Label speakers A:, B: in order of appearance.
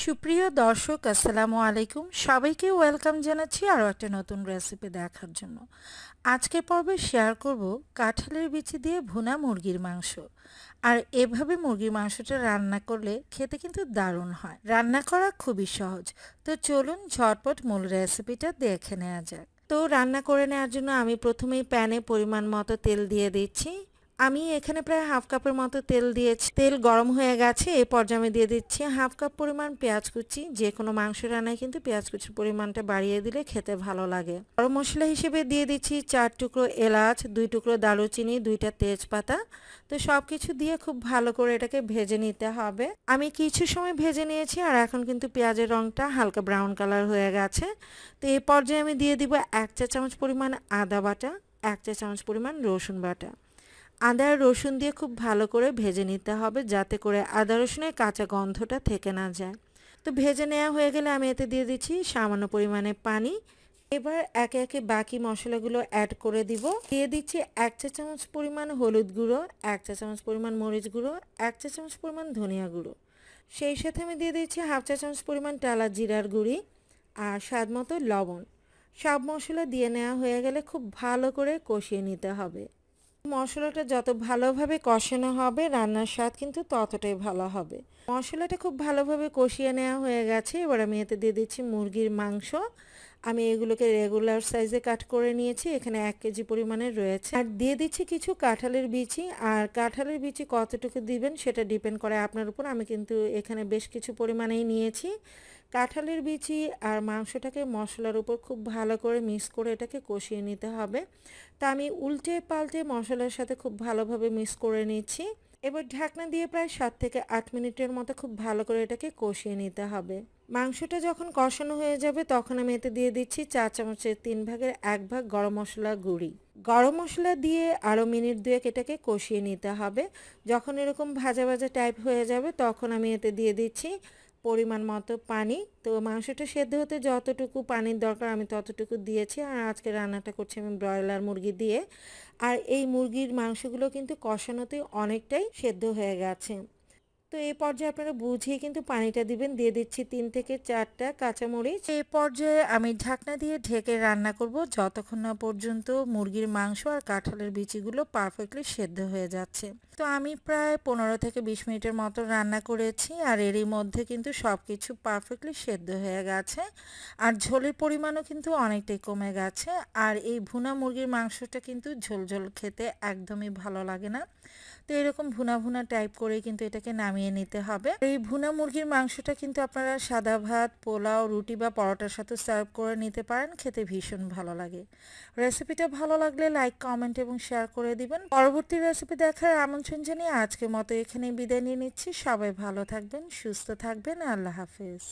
A: সুপ্রিয় দর্শক আসসালামু আলাইকুম, সবাইকে ওয়েলকাম জানাচ্ছি আরও একটা নতুন রেসিপি দেখার জন্য। আজকের পর্বে শেয়ার করব কাঁঠালের বিচি দিয়ে ভুনা মুরগির মাংস। আর এভাবে মুরগির মাংসটা রান্না করলে খেতে কিন্তু দারুণ হয়। রান্না করা খুবই সহজ, তো চলুন ঝটপট মূল রেসিপিটা দেখে নেওয়া যাক। তো রান্না করে নেওয়ার জন্য আমি প্রথমেই প্যানে পরিমাণ মতো তেল দিয়ে দিচ্ছি। আমি এখানে প্রায় হাফ কাপের মতো তেল দিয়েছি। তেল গরম হয়ে গেছে, এই পর্যায়ে আমি দিয়ে দিচ্ছি হাফ কাপ পরিমাণ পেঁয়াজ কুচি। যে কোনো মাংস রান্নায় কিন্তু পেঁয়াজ কুচির পরিমাণটা বাড়িয়ে দিলে খেতে ভালো লাগে। গরম মশলা হিসেবে দিয়ে দিচ্ছি 4 টুকরো এলাচ, 2 টুকরো দারুচিনি, 2টা তেজপাতা। তো সব কিছু দিয়ে খুব ভালো করে এটাকে ভেজে নিতে হবে। আমি কিছু সময় ভেজে নিয়েছি আর এখন কিন্তু পেঁয়াজের রঙটা হালকা ব্রাউন কালার হয়ে গেছে। তো এই পর্যায়ে আমি দিয়ে দিব 1 চা চামচ পরিমাণ আদা বাটা, 1 চা চামচ পরিমাণ রসুন বাটা। আদা আর রসুন দিয়ে খুব ভালো করে ভেজে নিতে হবে, যাতে করে আদা রসুনের কাঁচা গন্ধটা থেকে না যায়। তো ভেজে নেওয়া হয়ে গেলে আমি এতে দিয়ে দিচ্ছি সামান্য পরিমাণে পানি। এবার একে একে বাকি মশলাগুলো অ্যাড করে দিব। দিয়ে দিচ্ছি 1 চা চামচ পরিমাণ হলুদ গুঁড়ো, 1 চা চামচ পরিমাণ মরিচ গুঁড়ো, 1 চা চামচ পরিমাণ ধনিয়া গুঁড়ো। সেই সাথে আমি দিয়ে দিচ্ছি হাফ চা চামচ পরিমাণ টালা জিরার গুঁড়ি আর স্বাদ মতো লবণ। সব মশলা দিয়ে নেওয়া হয়ে গেলে খুব ভালো করে কষিয়ে নিতে হবে। মশলাটা যত ভালোভাবে কষানো হবে রান্নার স্বাদ কিন্তু ততটাই ভালো হবে। মশলাটা খুব ভালোভাবে কষিয়ে নেওয়া হয়ে গেছে। এবার আমি এতে দিয়ে দিচ্ছি মুরগির মাংস। আমি এগুলোকে রেগুলার সাইজে কাট করে নিয়েছি, এখানে 1 কেজি পরিমাণের রয়েছে। আর দিয়ে দিচ্ছি কিছু কাঁঠালের বিচি। আর কাঁঠালের বিচি কতটুকু দিবেন সেটা ডিপেন্ড করে আপনার উপর। আমি কিন্তু এখানে বেশ কিছু পরিমাণেই নিয়েছি। কাঁঠালের বিচি আর মাংসটাকে মশলার উপর খুব ভালো করে মিক্স করে এটাকে কষিয়ে নিতে হবে। তা আমি উল্টে পাল্টে মশলার সাথে খুব ভালোভাবে মিক্স করে নিচ্ছি। এবার ঢাকনা দিয়ে প্রায় 7 থেকে 8 মিনিটের মতো খুব ভালো করে এটাকে কষিয়ে নিতে হবে। মাংসটা যখন কষানো হয়ে যাবে তখন আমি এতে দিয়ে দিচ্ছি 4 চামচের 3 ভাগের 1 ভাগ গরম মশলা গুঁড়ি। গরম মশলা দিয়ে আরও মিনিট 2 এটাকে কষিয়ে নিতে হবে। যখন এরকম ভাজা ভাজা টাইপ হয়ে যাবে তখন আমি এতে দিয়ে দিচ্ছি পরিমাণ মতো পানি। তো মাংসটা সেদ্ধ হতে যতটুকু পানির দরকার আমি ততটুকু দিয়েছি। আর আজকে রান্নাটা করছি আমি ব্রয়লার মুরগি দিয়ে। আর এই মুরগির মাংসগুলো কিন্তু কষানোতে অনেকটাই সেদ্ধ হয়ে গেছে। তো এই পর্যায়ে আপনারা বুঝিয়ে কিন্তু পানিটা দিবেন। দিয়ে দিচ্ছি 3 থেকে 4টা কাঁচামরিচ। এই পর্যায়ে আমি ঢাকনা দিয়ে ঢেকে রান্না করব যতক্ষণ না পর্যন্ত মুরগির মাংস আর কাঁঠালের বিচিগুলো পারফেক্টলি সেদ্ধ হয়ে যাচ্ছে। তো আমি প্রায় 15 থেকে 20 মিনিটের মতো রান্না করেছি আর এরই মধ্যে কিন্তু সব কিছু পারফেক্টলি সেদ্ধ হয়ে গেছে আর ঝোলের পরিমাণও কিন্তু অনেকটাই কমে গেছে। আর এই ভুনা মুরগির মাংসটা কিন্তু ঝোল ঝোল খেতে একদমই ভালো লাগে না। তো এরকম ভুনা ভুনা টাইপ করে কিন্তু এটাকে নামিয়ে নিতে হবে। এই ভুনা মুরগির মাংসটা কিন্তু আপনারা সাদা ভাত, পোলাও, রুটি বা পরোটার সাথে সার্ভ করে নিতে পারেন, খেতে ভীষণ ভালো লাগে। রেসিপিটা ভালো লাগলে লাইক, কমেন্ট এবং শেয়ার করে দিবেন। পরবর্তী রেসিপি দেখার আমন্ত্রণ জানিয়ে আজকের মতো এখানেই বিদায় নিয়ে নিচ্ছি। সবাই ভালো থাকবেন, সুস্থ থাকবেন। আল্লাহ হাফেজ।